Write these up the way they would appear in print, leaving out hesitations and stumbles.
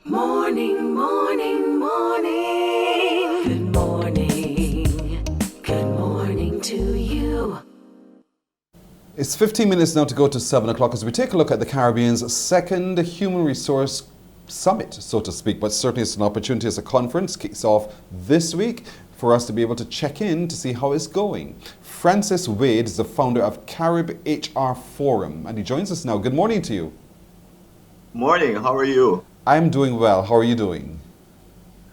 Morning, morning, morning. Good morning. Good morning to you. It's 15 minutes now to go to 7 o'clock as we take a look at the Caribbean's second Human Resource Summit, so to speak. But certainly it's an opportunity as a conference kicks off this week for us to be able to check in to see how it's going. Francis Wade is the founder of CaribHRForum and he joins us now. Good morning to you. Morning, how are you? I'm doing well. How are you doing?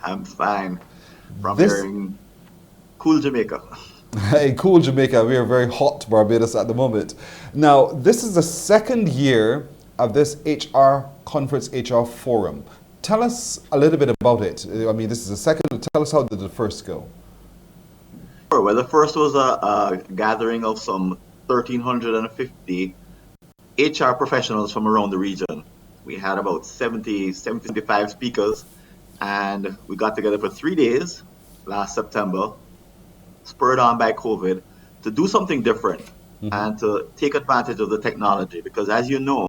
I'm fine. From here in cool Jamaica. In cool Jamaica, we are very hot Barbados at the moment. Now, this is the second year of this HR conference, HR forum. Tell us a little bit about it. I mean, this is the second. Tell us how did the first go? Sure. Well, the first was a gathering of some 1,350 HR professionals from around the region. We had about 75 speakers, and we got together for 3 days last September, spurred on by COVID, to do something different and to take advantage of the technology. Because as you know,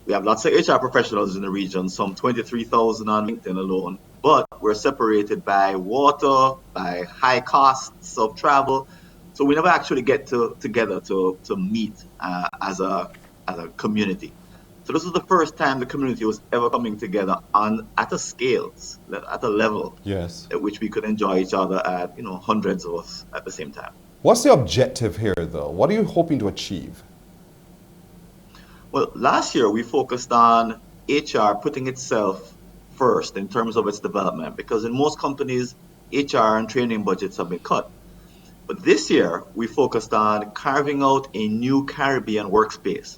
we have lots of HR professionals in the region, some 23,000 on LinkedIn alone, but we're separated by water, by high costs of travel. So we never actually get together to meet as a community. So this is the first time the community was ever coming together at a scale, at a level, Yes. at which we could enjoy each other at hundreds of us at the same time. What's the objective here, though? What are you hoping to achieve? Well, last year we focused on HR putting itself first in terms of its development, because in most companies, HR and training budgets have been cut. But this year we focused on carving out a new Caribbean workspace,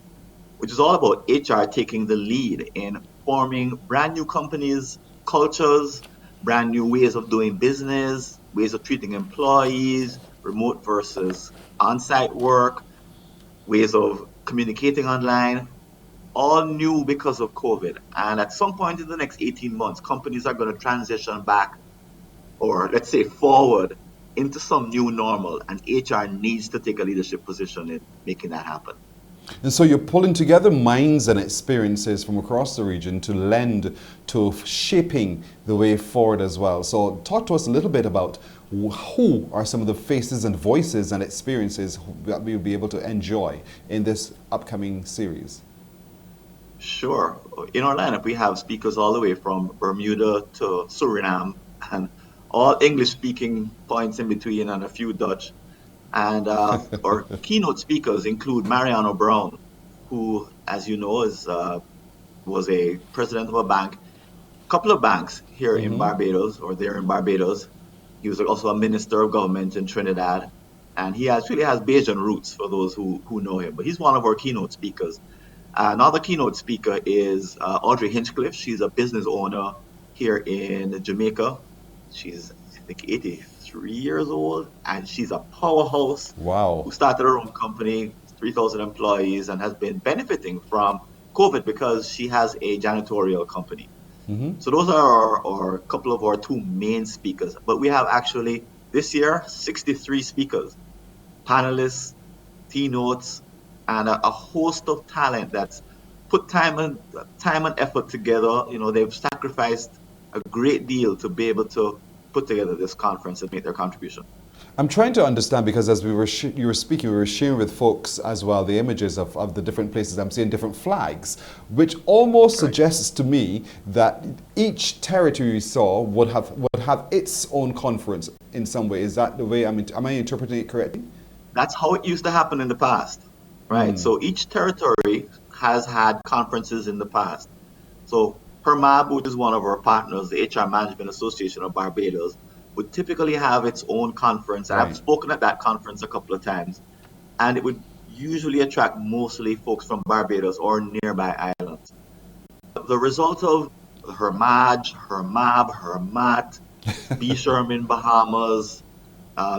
which is all about HR taking the lead in forming brand new companies, cultures, brand new ways of doing business, ways of treating employees, remote versus on-site work, ways of communicating online, all new because of COVID. And at some point in the next 18 months, companies are going to transition back, or let's say forward, into some new normal, and HR needs to take a leadership position in making that happen. And so you're pulling together minds and experiences from across the region to lend to shaping the way forward as well. So talk to us a little bit about who are some of the faces and voices and experiences that we'll be able to enjoy in this upcoming series. Sure. In our lineup, we have speakers all the way from Bermuda to Suriname, and all English-speaking points in between and a few Dutch. And our keynote speakers include Mariano Brown, who, as you know, was a president of a bank, a couple of banks here in Barbados, or there in Barbados. He was also a minister of government in Trinidad, and he actually has Bajan roots for those who know him. But he's one of our keynote speakers. Another keynote speaker is Audrey Hinchcliffe. She's a business owner here in Jamaica. She's, I think, 83 years old, and she's a powerhouse. Wow. Who started her own company, 3,000 employees, and has been benefiting from COVID because she has a janitorial company. So those are our couple of our two main speakers. But we have actually this year 63 speakers, panelists, keynotes, and a host of talent that's put time and effort together. They've sacrificed a great deal to be able to put together this conference and make their contribution. I'm trying to understand, because as you were speaking, we were sharing with folks as well the images of the different places. I'm seeing different flags, which almost suggests to me that each territory we saw would have its own conference in some way. Is that the way? Am I interpreting it correctly? That's how it used to happen in the past, right? So each territory has had conferences in the past. So HRMAB, which is one of our partners, the HR Management Association of Barbados, would typically have its own conference. And I've spoken at that conference a couple of times, and it would usually attract mostly folks from Barbados or nearby islands. The result of HRMAJ, HRMAB, HRMAT, BSHRM in Bahamas,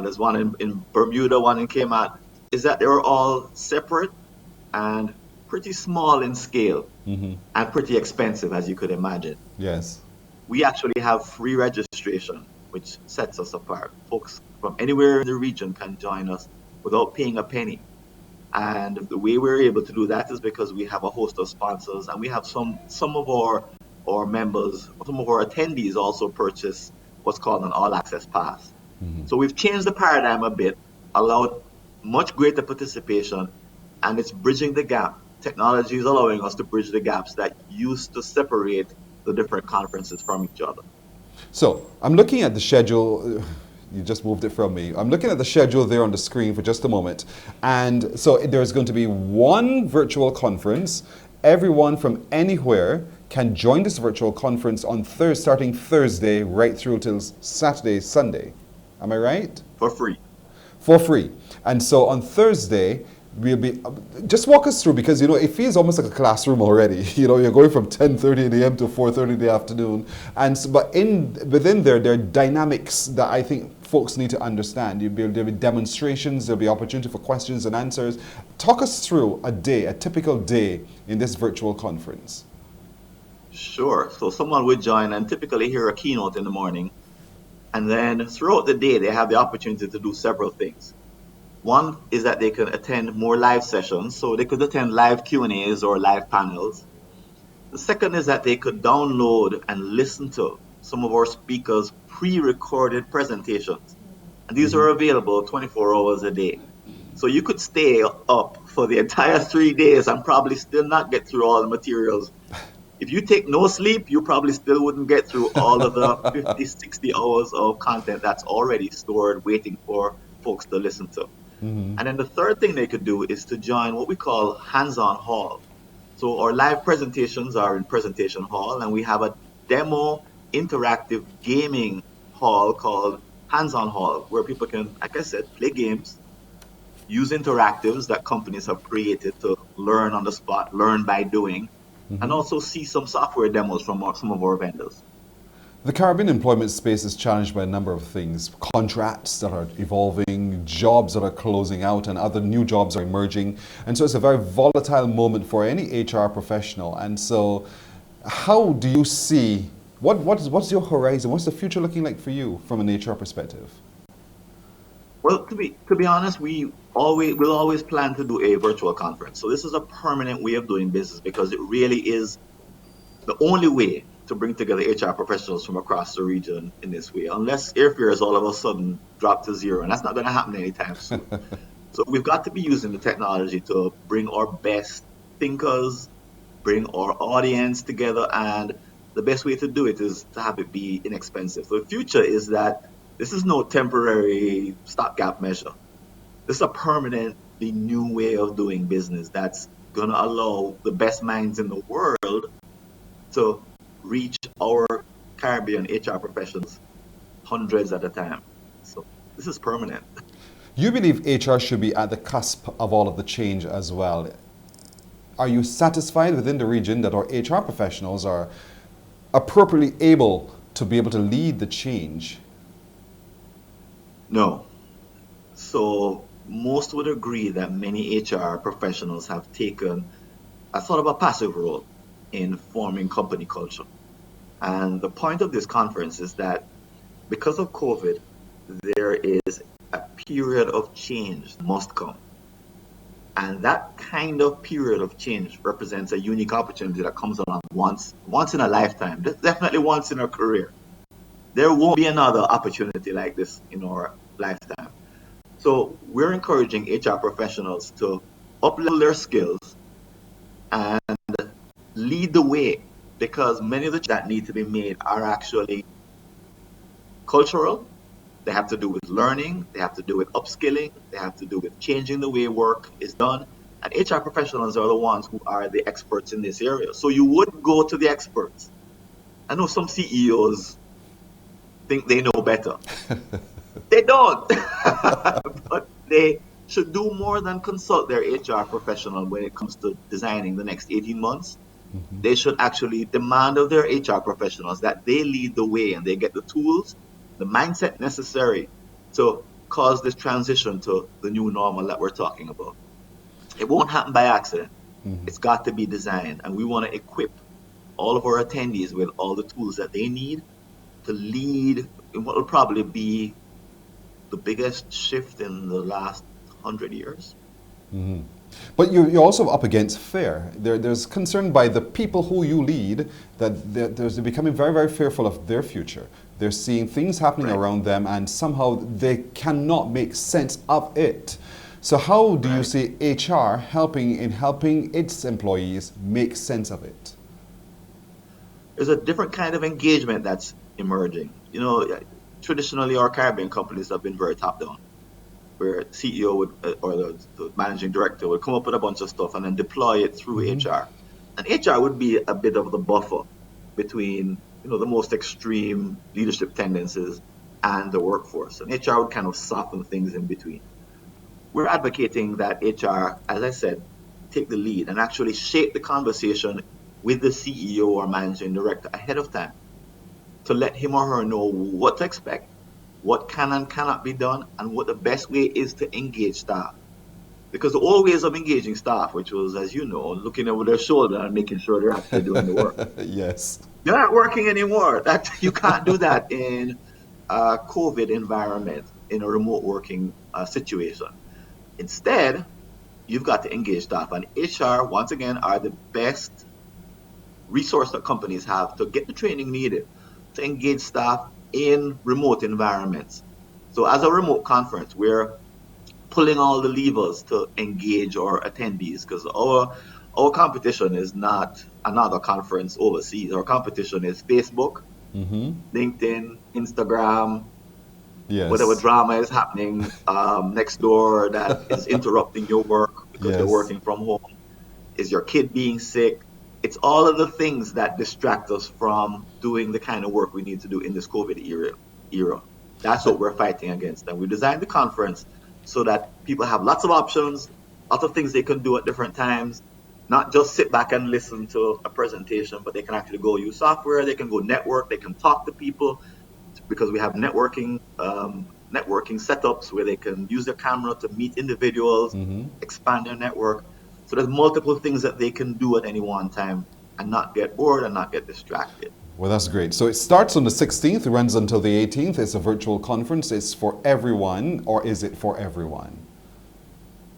there's one in Bermuda, one in Cayman, is that they were all separate and pretty small in scale and pretty expensive, as you could imagine. Yes. We actually have free registration, which sets us apart. Folks from anywhere in the region can join us without paying a penny. And the way we're able to do that is because we have a host of sponsors, and we have some of our our members, some of our attendees also purchase what's called an all access pass. So we've changed the paradigm a bit, allowed much greater participation, and it's bridging the gap. Technology is allowing us to bridge the gaps that used to separate the different conferences from each other. So I'm looking at the schedule. You just moved it from me. I'm looking at the schedule there on the screen for just a moment. And so there's going to be one virtual conference. Everyone from anywhere can join this virtual conference on starting Thursday right through till Saturday, Sunday. Am I right? For free. For free. And so on Thursday, we'll be, just walk us through, because, it feels almost like a classroom already. You're going from 10:30 a.m. to 4:30 in the afternoon. And so, but within there are dynamics that I think folks need to understand. There'll be demonstrations, there'll be opportunity for questions and answers. Talk us through a typical day in this virtual conference. Sure. So someone would join and typically hear a keynote in the morning. And then throughout the day, they have the opportunity to do several things. One is that they can attend more live sessions, so they could attend live Q&As or live panels. The second is that they could download and listen to some of our speakers' pre-recorded presentations. And these are available 24 hours a day. So you could stay up for the entire 3 days and probably still not get through all the materials. If you take no sleep, you probably still wouldn't get through all of the 50, 60 hours of content that's already stored waiting for folks to listen to. And then the third thing they could do is to join what we call hands-on hall. So our live presentations are in presentation hall, and we have a demo interactive gaming hall called hands-on hall, where people can, like I said, play games, use interactives that companies have created to learn on the spot, learn by doing, and also see some software demos from some of our vendors. The Caribbean employment space is challenged by a number of things. Contracts that are evolving, jobs that are closing out, and other new jobs are emerging. And so it's a very volatile moment for any HR professional. And so how do you see, what's your horizon? What's the future looking like for you from an HR perspective? Well, to be honest, we'll always plan to do a virtual conference. So this is a permanent way of doing business, because it really is the only way to bring together HR professionals from across the region in this way, unless airfares all of a sudden drop to zero, and that's not going to happen anytime soon. So we've got to be using the technology to bring our best thinkers, bring our audience together, and the best way to do it is to have it be inexpensive. So the future is that this is no temporary stopgap measure. This is a permanently new way of doing business that's going to allow the best minds in the world to reach our Caribbean HR professionals hundreds at a time. So this is permanent. You believe HR should be at the cusp of all of the change as well. Are you satisfied within the region that our HR professionals are appropriately able to be able to lead the change? No. So most would agree that many HR professionals have taken a sort of a passive role in forming company culture. And the point of this conference is that because of COVID, there is a period of change must come. And that kind of period of change represents a unique opportunity that comes along once in a lifetime, definitely once in a career. There won't be another opportunity like this in our lifetime. So we're encouraging HR professionals to up-level their skills and lead the way, because many of the changes that need to be made are actually cultural. They have to do with learning, they have to do with upskilling, they have to do with changing the way work is done. And HR professionals are the ones who are the experts in this area. So you would go to the experts. I know some CEOs think they know better. They don't. But they should do more than consult their HR professional when it comes to designing the next 18 months. They should actually demand of their HR professionals that they lead the way and they get the tools, the mindset necessary to cause this transition to the new normal that we're talking about. It won't happen by accident. It's got to be designed, and we want to equip all of our attendees with all the tools that they need to lead in what will probably be the biggest shift in the last 100 years. But you're also up against fear. There's concern by the people who you lead that they're becoming very, very fearful of their future. They're seeing things happening around them and somehow they cannot make sense of it. So how do you see HR helping its employees make sense of it? There's a different kind of engagement that's emerging. You know, traditionally our Caribbean companies have been very top-down, where CEO would, or the managing director would come up with a bunch of stuff and then deploy it through HR. And HR would be a bit of the buffer between, you know, the most extreme leadership tendencies and the workforce. And HR would kind of soften things in between. We're advocating that HR, as I said, take the lead and actually shape the conversation with the CEO or managing director ahead of time to let him or her know what to expect, what can and cannot be done, and what the best way is to engage staff. Because the old ways of engaging staff, which was, as you know, looking over their shoulder and making sure they're actually doing the work. Yes. They're not working anymore. You can't do that in a COVID environment, in a remote working situation. Instead, you've got to engage staff. And HR, once again, are the best resource that companies have to get the training needed to engage staff in remote environments. So as a remote conference, we're pulling all the levers to engage our attendees, because our competition is not another conference overseas. Our competition is Facebook, LinkedIn, Instagram, whatever drama is happening next door that is interrupting your work because you're working from home. Is your kid being sick? It's all of the things that distract us from doing the kind of work we need to do in this COVID era. That's what we're fighting against. And we designed the conference so that people have lots of options, lots of things they can do at different times, not just sit back and listen to a presentation, but they can actually go use software, they can go network, they can talk to people, because we have networking setups where they can use their camera to meet individuals, expand their network. So there's multiple things that they can do at any one time and not get bored and not get distracted. Well, that's great. So it starts on the 16th, it runs until the 18th. It's a virtual conference. It's for everyone, or is it for everyone?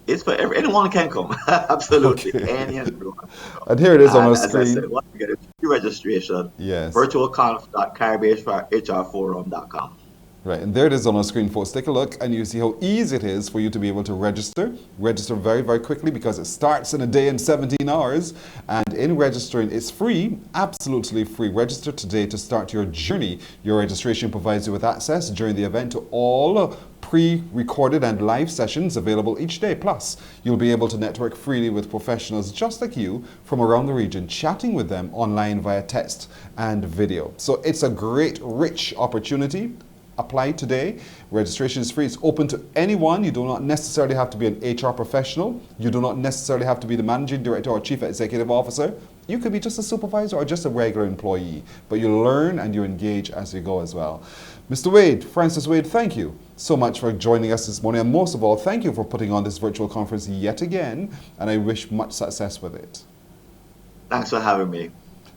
It's for anyone can come. Absolutely. Okay. Any and everyone. And here it is on our screen. As I said, once again, it's free registration. Yes. virtualconf.CaribHRForum.com. Right, and there it is on our screen, folks. Take a look and you see how easy it is for you to be able to register. Register very, very quickly because it starts in a day and 17 hours. And in registering, it's free, absolutely free. Register today to start your journey. Your registration provides you with access during the event to all pre-recorded and live sessions available each day. Plus, you'll be able to network freely with professionals just like you from around the region, chatting with them online via text and video. So it's a great, rich opportunity. Apply today. Registration is free. It's open to anyone. You do not necessarily have to be an HR professional. You do not necessarily have to be the managing director or chief executive officer. You could be just a supervisor or just a regular employee. But you learn and you engage as you go as well. Mr. Wade, Francis Wade, thank you so much for joining us this morning. And most of all, thank you for putting on this virtual conference yet again. And I wish much success with it. Thanks for having me.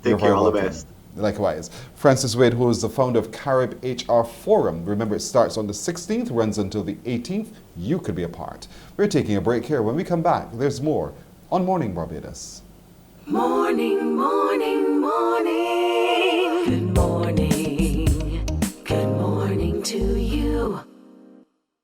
Take care. All the best. Likewise. Francis Wade, who is the founder of CaribHRForum. Remember, it starts on the 16th, runs until the 18th. You could be a part. We're taking a break here. When we come back, there's more on Morning Barbados. Morning, morning, morning. Good morning. Good morning to you.